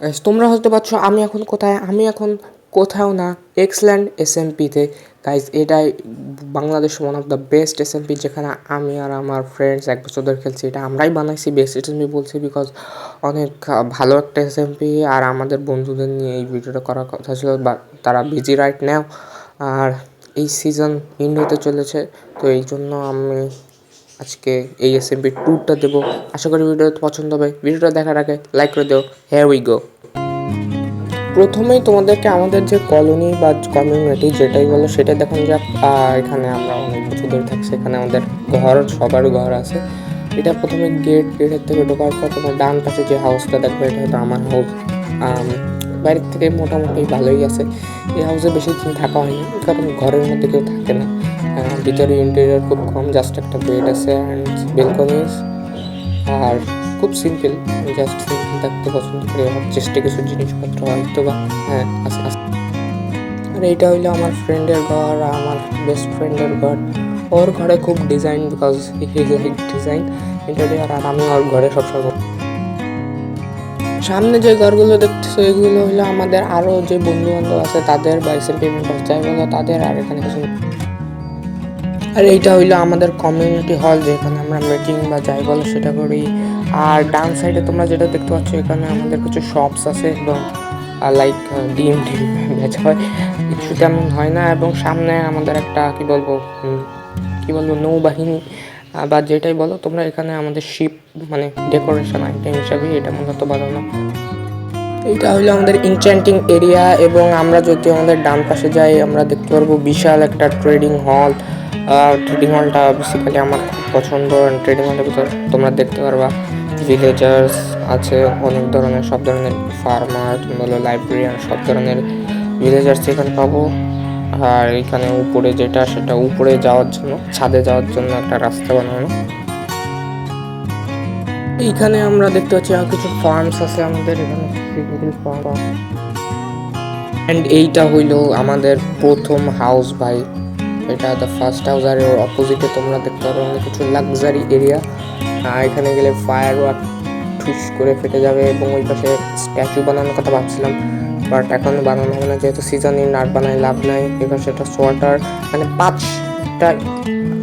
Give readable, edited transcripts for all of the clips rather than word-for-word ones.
তোমরা হয়তো ভাবছো আমি এখন কোথায়, আমি এখন কোথাও না, এক্সল্যান্ড এসএমপিতে। গাইজ, এটাই বাংলাদেশের one of the best SMP, যেখানে আমি আর আমার ফ্রেন্ডস এক বছর ধরে খেলছি। এটা আমরাই বানাইছি, বেস্ট এসএমপি বলছি বিকজ অনেক ভালো একটা এসএমপি। আর আমাদের বন্ধুদের নিয়ে এই ভিডিওটা করার কথা ছিল, বাট তারা বিজি রাইট নাও। আর এই সিজন ইন্ড হতে চলেছে, তো এই জন্য আমি আজকে এই এসএমপি ট্যুরটা দেবো। আশা করি ভিডিওটা পছন্দ হবে। ভিডিওটা দেখার আগে লাইক করে দেও। Here we go. প্রথমেই তোমাদেরকে আমাদের যে কলোনি বা কমিউনিটি যেটাই বলো সেটা দেখানো যাক। এখানে আমরা অনেক বছর ধরে থাকছি, এখানে আমাদের ঘর, সবার ঘর আছে। এটা প্রথমে গেটের থেকে ঢোকার পর তোমার ডান পাশে যে হাউসটা দেখবে, এটা হয়তো আমার হাউস। বাইরের থেকে মোটামুটি ভালোই আছে। এই হাউসে বেশি দিন থাকা হয়নি, কারণ ঘরের মধ্যে কেউ থাকে না। ভিতরে ইন্টেরিয়র খুব কম, জাস্ট একটা বেড আছে অ্যান্ড বেলকনিজ। আর খুব সিম্পল, জাস্ট সিম্পল থাকতে পছন্দ করি। আমার চেষ্টা কিছু জিনিসপত্র হয়তো বা হ্যাঁ আস্তে আস্তে। আর এইটা হইলো আমার ফ্রেন্ডের ঘর, আমার বেস্ট ফ্রেন্ডের ঘর। ওর ঘরে খুব design, because he like design interior. আর আমি ওর ঘরে সবসময়। সামনে যে ঘরগুলো দেখতেছো এগুলো হলো আমাদের আরও যে বন্ধু বান্ধব আছে তাদের, বা এসএমপি মেম্বার যাই বলো তাদের। আর এখানে কিছু, আর এইটা হইলো আমাদের কমিউনিটি হল, যেখানে আমরা মিটিং বা যাই বলো সেটা করি। আর ডান সাইডে তোমরা যেটা দেখতে পাচ্ছ, এখানে আমাদের কিছু শপস আছে এবং লাইক ডিম বেচা হয়, কিছু তেমন হয় না। এবং সামনে আমাদের একটা কি বলবো নৌবাহিনী বা যেটাই বলো তোমরা, এখানে আমাদের শিপ মানে ডেকোরেশন আইটেম হিসাবে এটা মূলত বানানো। এইটা হলো আমাদের ইনচ্যান্টিং এরিয়া। এবং আমরা যদি আমাদের ডান পাশে যাই, আমরা দেখতে পারবো বিশাল একটা ট্রেডিং হল। ট্রেডিং হলটা বেসিক্যালি আমার খুব পছন্দ। ট্রেডিং হলের ভিতর তোমরা দেখতে পারবা ভিলেজার্স আছে, অনেক ধরনের, সব ধরনের ফার্মার বলো, লাইব্রেরিয়ান, সব ধরনের ভিলেজার্স এখানে পাবো। আর এখানে উপরে যেটা, সেটা উপরে যাওয়ার জন্য, ছাদে যাওয়ার জন্য একটা রাস্তা বানানো। এইখানে আমরা দেখতে পাচ্ছি আর কিছু ফার্মস আছে আমাদের এখানে, ফার্ম। অ্যান্ড এইটা হইলো আমাদের প্রথম হাউস ভাই, এটা দ্য ফার্স্ট হাউস। আর ওর অপোজিটে তোমরা দেখতে পারো কিছু লাক্সারি এরিয়া। এখানে গেলে ফায়ার ওয়ার্ক ঠুস করে ফেটে যাবে। এবং ওই পাশে স্ট্যাচু বানানোর কথা ভাবছিলাম, বাট এখন বানানো হবে না, যেহেতু সিজন ইন আর্ট বানায় লাভ নাই। এবার সেটা সোয়াটার, মানে 5টা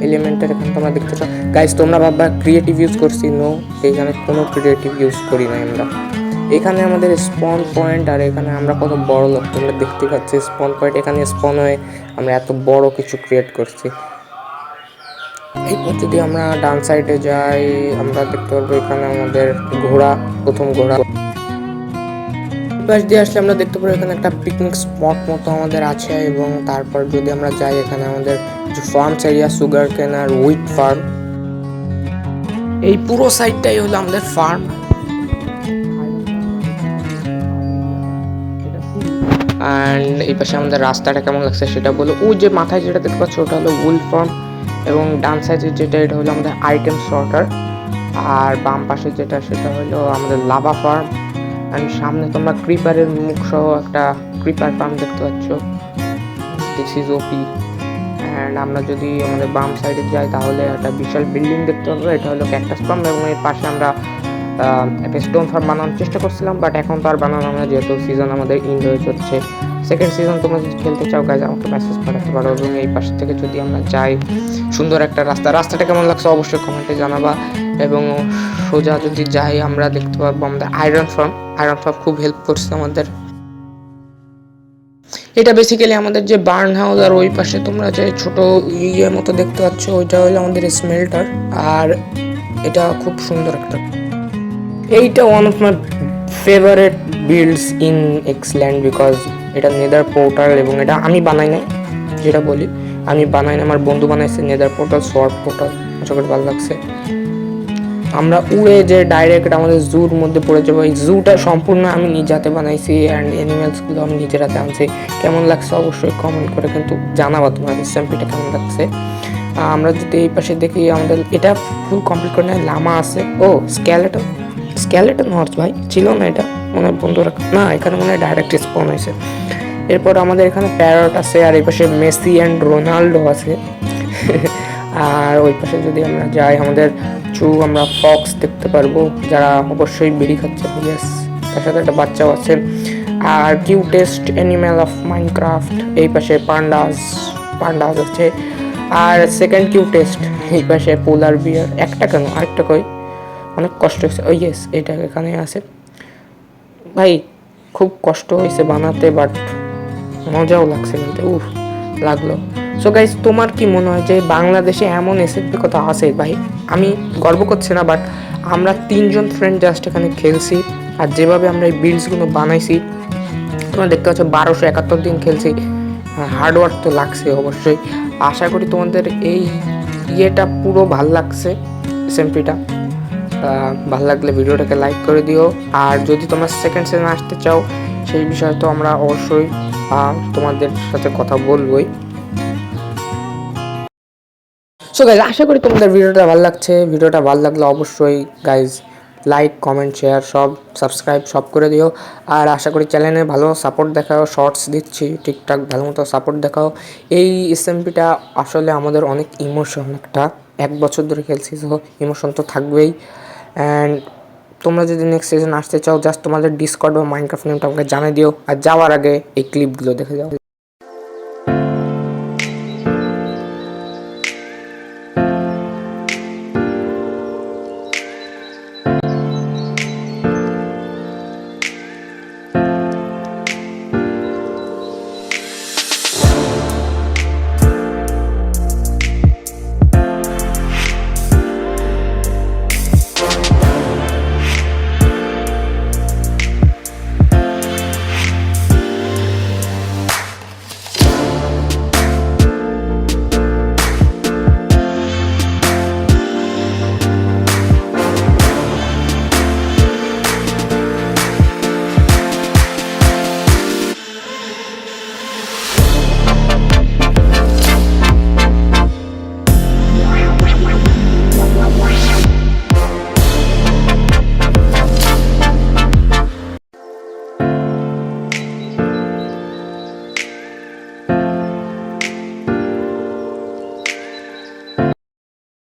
এলিমেন্টের এখানে তোমরা দেখতে চাও। গাইজ, তোমরা ভাববা ক্রিয়েটিভ ইউজ করছি, নো, এইখানে কোনো ক্রিয়েটিভ ইউজ করি নাই আমরা। এখানে আমাদের স্পন পয়েন্ট, আর এখানে আমরা কত বড় লোক তোমরা দেখতে পাচ্ছি। স্পন পয়েন্ট এখানে স্পন হয়ে আমরা এত বড় কিছু ক্রিয়েট করছি। এরপর যদি আমরা ডান সাইডে যাই, আমরা দেখতে পারবো এখানে আমাদের ঘোড়া, প্রথম ঘোড়া। পাশ দিয়ে আসলে আমরা দেখতে পাবো এখানে একটা পিকনিক স্পট মতো আমাদের আছে। এবং তারপর যদি আমরা যাই, এখানে আমাদের যে ফার্মস এরিয়া, সুগার কেন আর হুইট ফার্ম, এই পুরো সাইডটাই হলো আমাদের ফার্ম। অ্যান্ড এই পাশে আমাদের রাস্তাটা কেমন লাগছে সেটা বলো। ওই যে মাথায় যেটা দেখতে পাচ্ছ ওটা হলো উল ফার্ম। এবং ডান সাইডে যেটা, এটা হলো আমাদের আইটেম সর্টার। আর বাম পাশে যেটা, সেটা হলো আমাদের লাভা ফার্ম। অ্যান্ড সামনে তোমরা ক্রিপারের মুখ সহ একটা ক্রিপার ফার্ম দেখতে পাচ্ছ, দিস ইজ ওপি। অ্যান্ড আমরা যদি আমাদের বাম সাইডে যাই, তাহলে একটা বিশাল বিল্ডিং দেখতে পাবো, এটা হলো ক্যাকটাস ফার্ম। এবং এর পাশে আমরা একটা স্টোন ফার্ম বানানোর চেষ্টা করছিলাম, বাট এখন তো আর বানানো আমরা, যেহেতু সিজন আমাদের ইন্ড হয়ে যাচ্ছে। সেকেন্ড সিজন তোমরা যদি খেলতে চাও গাইজ, আমাকে মেসেজ পাঠাতে পারো। এবং এই পাশ থেকে যদি আমরা যাই, সুন্দর একটা রাস্তাটা কেমন লাগছে অবশ্যই কমেন্টে জানাবা। এবং সোজা যদি যাই, আমরা দেখতে পারবো আমাদের আয়রন ফার্ম খুব হেল্প করছে আমাদের। এটা বেসিক্যালি আমাদের যে বার্ন হাউস। আর ওই পাশে তোমরা যে ছোট ইয়ের মতো দেখতে পাচ্ছ, ওইটা হলো আমাদের স্মেল্টার। আর এটা খুব সুন্দর একটা, এইটা one of my favourite builds in Xland, because এটা নেদার পোর্টাল। এবং এটা আমি বানাই নাই, যেটা বলি আমি বানাই না, আমার বন্ধু বানাইছে নেদার পোর্টাল, সোয়ার্ড পোর্টাল। আশা করি ভালো লাগছে। আমরা উড়ে যে ডাইরেক্ট আমাদের জুর মধ্যে পড়ে যাবো। এই জুটা সম্পূর্ণ আমি নিজ হাতে বানাইছি, অ্যান্ড অ্যানিমেলসগুলো আমি নিজের হাতে আনছি। কেমন লাগছে অবশ্যই কমেন্ট করে কিন্তু জানাবো তোমার এসএমপিটা কেমন লাগছে। আমরা যদি এই পাশে দেখি, আমাদের এটা ফুল কমপ্লিট করে নেয়, লামা আছে। ও স্কেলেটন হর্স ভাই, ছিল না এটা মনে হয় বন্ধুরা, না এখানে মনে হয় ডাইরেক্ট স্পন হয়েছে। এরপর আমাদের এখানে প্যারট আছে, আর এই পাশে মেসি অ্যান্ড রোনাল্ডো আছে। আর ওই পাশে যদি আমরা যাই, আমাদের আমরা ফক্স দেখতে পারবো, যারা অবশ্যই বিড়ি খাচ্ছে। ইয়েস, তার সাথে একটা বাচ্চাও আছে। আর কিউটেস্ট অ্যানিম্যাল অফ মাইনক্রাফট, এই পাশে পান্ডাস আছে। আর সেকেন্ড কিউটেস্ট এই পাশে পোলার বিয়ার। একটা কেন, আরেকটা কই, অনেক কষ্ট হয়েছে। ওই ইয়েস, এটা এখানে আছে। ভাই খুব কষ্ট হয়েছে বানাতে, বাট মজাও লাগছে বলতে, লাগলো। সো গাইজ, তোমার কি মনে হয় যে বাংলাদেশে এমন এসএফপি কথা আছে? ভাই আমি গর্ব করছি না, বাট আমরা 3জন ফ্রেন্ড জাস্ট এখানে খেলছি, আর যেভাবে আমরা এই বিল্ডসগুলো বানাইছি তোমরা দেখতে পাচ্ছ, 1271 দিন খেলছি। হার্ডওয়ার্ক তো লাগছে অবশ্যই। আশা করি তোমাদের এই ইয়েটা পুরো ভাল লাগছে, এসএমপিটা। ভালো লাগলে ভিডিওটাকে লাইক করে দিও। আর যদি তোমরা সেকেন্ড সিজন আসতে চাও, সেই বিষয়ে তো আমরা অবশ্যই তোমাদের সাথে কথা বলবোই। সো গাইজ, আশা করি তোমাদের ভিডিওটা ভালো লাগছে। ভিডিওটা ভালো লাগলে অবশ্যই গাইজ লাইক, কমেন্ট, শেয়ার, সব সাবস্ক্রাইব সব করে দিও। আর আশা করি চ্যানেলে ভালো সাপোর্ট দেখাও, শর্টস দিচ্ছি ঠিকঠাক ভালো মতো সাপোর্ট দেখাও। এই এসএমপিটা আসলে আমাদের অনেক ইমোশন, একটা 1 বছর ধরে খেলছি, সো ইমোশন তো থাকবেই। অ্যান্ড তোমরা যদি নেক্সট সিজন আসতে চাও, জাস্ট তোমাদের ডিসকর্ড বা মাইনক্রাফট নেমটা আমাকে জানিয়ে দিও। আর যাওয়ার আগে এই ক্লিপগুলো দেখে যাও।